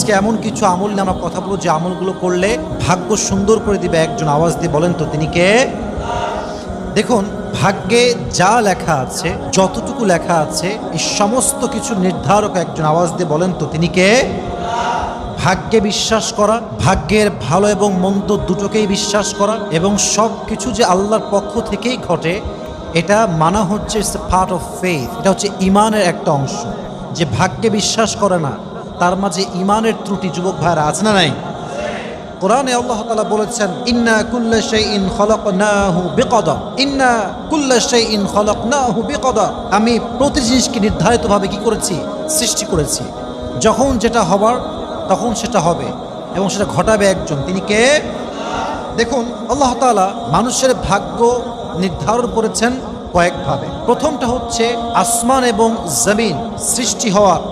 আজকে এমন কিছু আমল নিয়ে আমরা কথা বলবো যে আমলগুলো করলে ভাগ্য সুন্দর করে দিবে একজন। আওয়াজ দিয়ে বলেন তো তিনি কে? দেখুন, ভাগ্যে যা লেখা আছে, যতটুকু লেখা আছে, এই সমস্ত কিছু নির্ধারক একজন। আওয়াজ দিয়ে বলেন তো তিনি কে? ভাগ্যে বিশ্বাস করা, ভাগ্যের ভালো এবং মন্দ দুটোকেই বিশ্বাস করা, এবং সব কিছু যে আল্লাহর পক্ষ থেকেই ঘটে এটা মানা হচ্ছে it's a part of faith. এটা হচ্ছে ইমানের একটা অংশ। যে ভাগ্যে বিশ্বাস করে না তার মাঝে ইমানের ত্রুটি যুবক ভাইরা আছে না নাই? কোরআনে আল্লাহ তাআলা বলেছেন, ইন্না কুল্লা শাইইন খালাকনাহু বিকদর, ইন্না কুল্লা শাইইন খালাকনাহু বিকদর। আমি প্রতি জিনিসকে নির্ধারিতভাবে কি করেছি? সৃষ্টি করেছি। যখন যেটা হবার তখন সেটা হবে এবং সেটা ঘটাবে একজন। তিনি কে? দেখুন, আল্লাহ তাআলা মানুষের ভাগ্য নির্ধারণ করেছেন কয়েকভাবে। প্রথমটা হচ্ছে আসমান এবং জমিন সৃষ্টি হওয়ার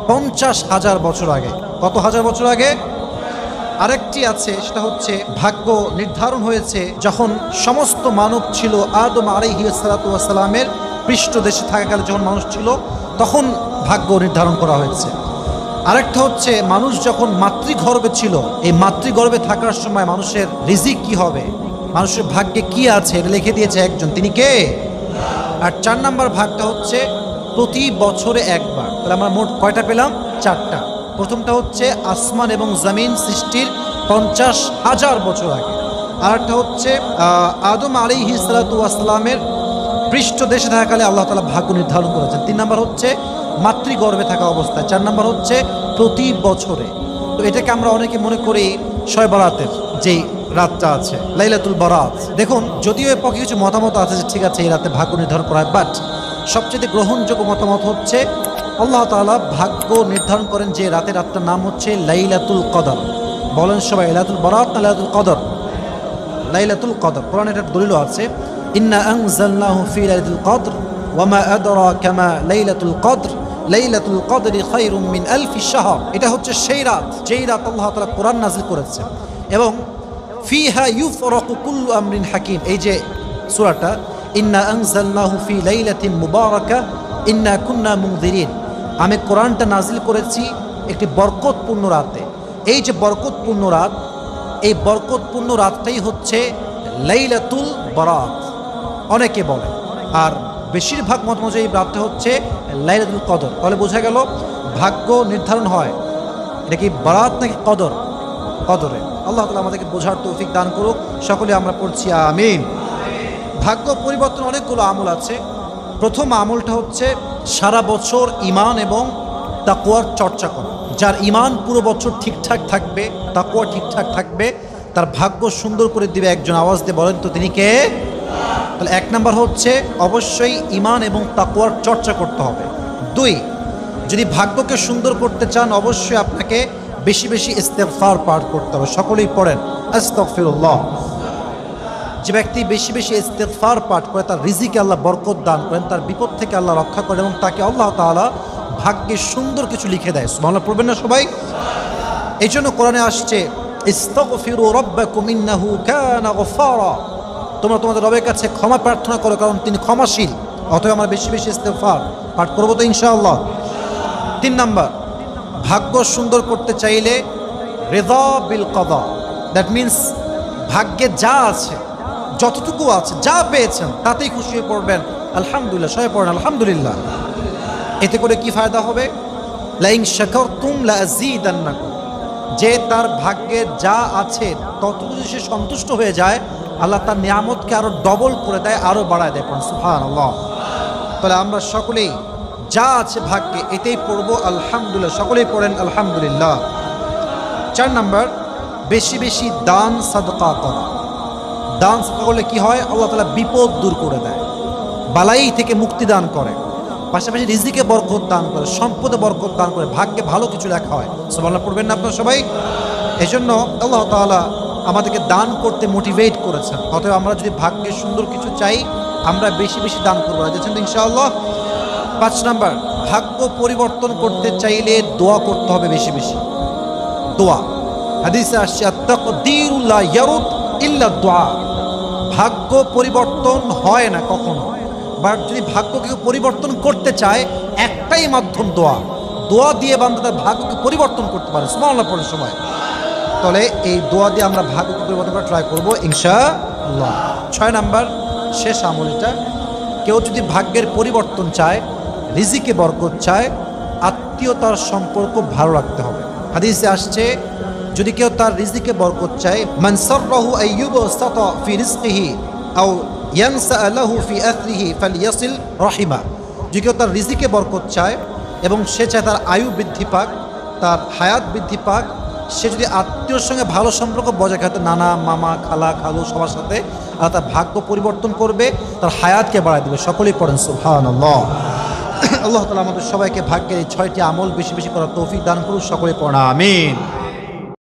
50,000 বছর আগে। কত হাজার বছর আগে? আরেকটি আছে, সেটা হচ্ছে ভাগ্য নির্ধারণ হয়েছে যখন সমস্ত মানব ছিল আদম আলাইহিস সালাতু ওয়াস সালামের পৃষ্ঠদেশে থাকাকালে যখন মানুষ ছিল তখন ভাগ্য নির্ধারণ করা হয়েছে। আরেকটা হচ্ছে মানুষ যখন মাতৃগর্ভে ছিল, এই মাতৃগর্ভে থাকার সময় মানুষের রিজিক কি হবে, মানুষের ভাগ্যে কি আছে এটা লিখে দিয়েছে একজন। তিনি কে? আর 4 নম্বর ভাগটা হচ্ছে প্রতি বছরে একবার। তাহলে আমরা মোট কয়টা পেলাম? 4টা। প্রথমটা হচ্ছে আসমান এবং জমিন সৃষ্টির 50,000 বছর আগে। আরেকটা হচ্ছে আদম আলাইহিস সালাতু ওয়াস সালামের পৃষ্ঠদেশে থাকাকালে আল্লাহ তাআলা ভাগ্য নির্ধারণ করেছেন। 3 নম্বর হচ্ছে মাতৃগর্ভে থাকা অবস্থায়। 4 নম্বর হচ্ছে প্রতি বছরে। তো এটাকে আমরা অনেকে মনে করি শবে বরাতের যেই রাতটা আছে, লাইলাতুল বরাত। দেখুন, যদিও এর পক্ষে কিছু মতামত আছে যে ঠিক আছে এই রাতে ভাগ্য নির্ধারণ করা হয়, বাট সবচেয়ে গ্রহণযোগ্য মতামত হচ্ছে আল্লাহ তাআলা ভাগ্য নির্ধারণ করেন যে রাতটার নাম হচ্ছে লাইলাতুল কদর। বলেন সবাই, লাইলাতুল বরাত না লাইলাতুল কদর? লাইলাতুল কদর। কোরআনে এটার দলিলও আছে, ইন্না আনজালনাহু ফি লাইলাতুল কদর ওয়া মা আদরাকা মা লাইলাতুল কদর লাইলাতুল কদরি খায়রুম মিন আলফি শাহর। এটা হচ্ছে সেই রাত যেই রাত আল্লাহ তাআলা কোরআন নাযিল করেছেন, এবং ফিহা ইউফরাকু কুল্লু আমরিন হাকিম। এই যে সূরাটা, ইন্না আনজালনাহু ফি লাইলাতিন মুবারাকা ইন্না কুন্না মুনযিরিন, আমি কোরআনটা নাযিল করেছি একটি বরকতপূর্ণ রাতে। এই যে বরকতপূর্ণ রাত, এই বরকতপূর্ণ রাতটাই হচ্ছে লাইলাতুল বরাত অনেকে বলে, আর বেশিরভাগ মত অনুযায়ী এই রাতটা হচ্ছে লাইলাতুল কদর। তাহলে বোঝা গেল ভাগ্য নির্ধারণ হয় এটা কি বরাত নাকি কদর? কদরে। আল্লাহ তাআলা আমাদেরকে বোঝার তৌফিক দান করুক। সকলে আমরা পড়ছি আমিন। ভাগ্য পরিবর্তন অনেকগুলো আমল আছে। প্রথম আমলটা হচ্ছে সারা বছর ঈমান এবং তাকওয়ার চর্চা করা। যার ঈমান পুরো বছর ঠিকঠাক থাকবে, তাকওয়া ঠিকঠাক থাকবে, তার ভাগ্য সুন্দর করে দিবে একজন। আওয়াজ দিয়ে বলেন তো তিনি কে? তাহলে 1 নম্বর হচ্ছে অবশ্যই ঈমান এবং তাকওয়ার চর্চা করতে হবে। 2, যদি ভাগ্যকে সুন্দর করতে চান অবশ্যই আপনাকে বেশি বেশি ইস্তেগফার পাঠ করতে হবে। সকলেই পড়েন আস্তাগফিরুল্লাহ। যে ব্যক্তি বেশি বেশি ইস্তেগফার পাঠ করে তার রিজিকে আল্লাহ বরকত দান করেন, তার বিপদ থেকে আল্লাহ রক্ষা করেন এবং তাকে আল্লাহ তাআলা ভাগ্যে সুন্দর কিছু লিখে দেয়। সুবহানাল্লাহ পড়বেন না সবাই? এই জন্য কোরআনে আসছে, ইস্তাগফিরু রাব্বাকুম ইন্নাহু কানা গফফারা, তোমরা তোমাদের রবের কাছে ক্ষমা প্রার্থনা করো কারণ তিনি ক্ষমাশীল। অতএব আমরা বেশি বেশি ইস্তেগফার পাঠ করবো তো ইনশাআল্লাহ। 3 নম্বর, ভাগ্য সুন্দর করতে চাইলে রিদা বিল কদা, দ্যাট মিনস ভাগ্যে যা আছে, যতটুকু আছে, যা পেয়েছেন তাতেই খুশি হয়ে পড়বেন আলহামদুলিল্লাহ। সবাই পড়েন আলহামদুলিল্লাহ। এতে করে কি ফায়দা হবে? লাইন শাকারতুম লাযীদান্নাকুম, যে তার ভাগ্যে যা আছে ততটুকু যদি সে সন্তুষ্ট হয়ে যায় আল্লাহ তার নিয়ামতকে আরো ডবল করে দেয়, আরো বাড়ায় দেয়। সুবহানাল্লাহ। তাহলে আমরা সকলেই যা আছে ভাগ্যে এতেই পড়বো আলহামদুলিল্লাহ। সকলেই পড়েন আলহামদুলিল্লাহ। 4 নম্বর, বেশি বেশি দান সাদকা করা। দান সাদকা করলে কি হয়? আল্লাহ তাআলা বিপদ দূর করে দেয়, বালাই থেকে মুক্তি দান করে, পাশাপাশি রিজিকে বরকত দান করে, সম্পদে বরকত দান করে, ভাগ্যে ভালো কিছু লেখা হয়। সুবহানাল্লাহ পড়বেন না আপনারা সবাই? এজন্য আল্লাহ তাআলা আমাদেরকে দান করতে মোটিভেট করেছেন। অতএব আমরা যদি ভাগ্যে সুন্দর কিছু চাই আমরা বেশি বেশি দান করবো, রাজেছেন তো ইনশাআল্লাহ? 5 নম্বর, ভাগ্য পরিবর্তন করতে চাইলে দোয়া করতে হবে বেশি বেশি। দোয়া হাদিসে আসছে, আত-তাকদীরু লা ইয়ারুদ ইল্লা দুআ, ভাগ্য পরিবর্তন হয় না কখনো, বাট যদি ভাগ্য কেউ পরিবর্তন করতে চায় একটাই মাধ্যম দোয়া। দোয়া দিয়ে বান্দা তার ভাগ্যকে পরিবর্তন করতে পারে সুবহানাল্লাহ পড়ার সময়। তাহলে এই দোয়া দিয়ে আমরা ভাগ্যকে পরিবর্তন করা ট্রাই করবো ইনশাআল্লাহ। 6 নাম্বার শেষ আমল এটা, কেউ যদি ভাগ্যের পরিবর্তন চায়, রিজিকে বরকত চায়, আত্মীয়তার সম্পর্ক ভালো রাখতে হবে। হাদিসে আসছে যদি কেউ তার রিজিকে বরকত চায়, মান সাররাহু আইয়ুবসাতা ফি রিজকিহি আও ইয়ানসা লাহু ফি আথরিহি ফালইয়াসিল রাহিমা। যদি কেউ তার রিজিকে বরকত চায় এবং সে চায় তার আয়ু বৃদ্ধি পাক, তার হায়াত বৃদ্ধি পাক, সে যদি আত্মীয়র সঙ্গে ভালো সম্পর্ক বজায় রাখে, নানা মামা খালা খালু সবার সাথে, আর তার ভাগ্য পরিবর্তন করবে, তার হায়াতকে বাড়ায় দেবে। সকলেই পড়েন সুবহানাল্লাহ। আল্লাহ তাআলা আমাদের সবাইকে ভাগ্যের এই 6টি আমল বেশি বেশি করার তৌফিক দান করুন। সকলেই পড়া আমিন।